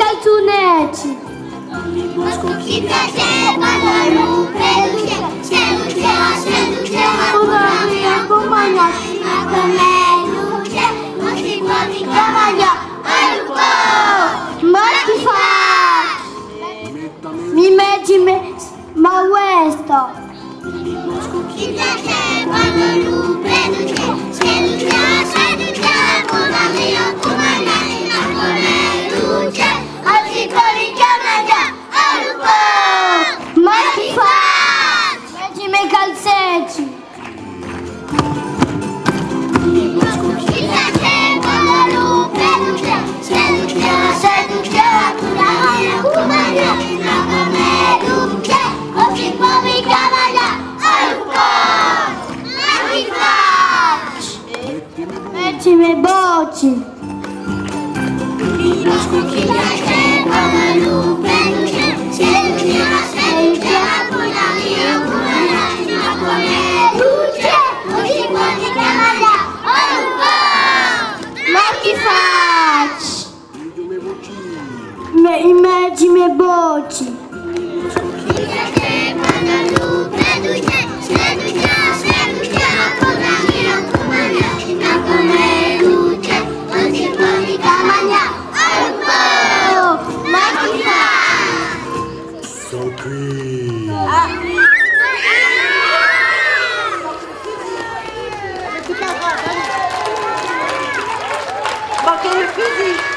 calzonetti. Chi piaceva seduceva una mia compagna, ma come luce non si può ricamare al lupo. Ma che fa? Mi metti ma questo. Chi piaceva seduceva una mia compagna, ma come luce non si può ricamare al lupo. Ma che fa? Metti i miei calzetti. Seduceva una mia compagna, ma come luce non si può ricamare al lupo. Ma chi fa? Metti i miei bocci. Chi piaceva la lupe luce, seduceva una mia compagna, ma come luce non si può ricamare al lupo. Ma che faccio? Metti i miei bocci. Chi piaceva la lupe luce, seduceva una mia compagna, ma come luce non si può ricamare al lupo. Ma chi fa? Sono qui. Ma che così?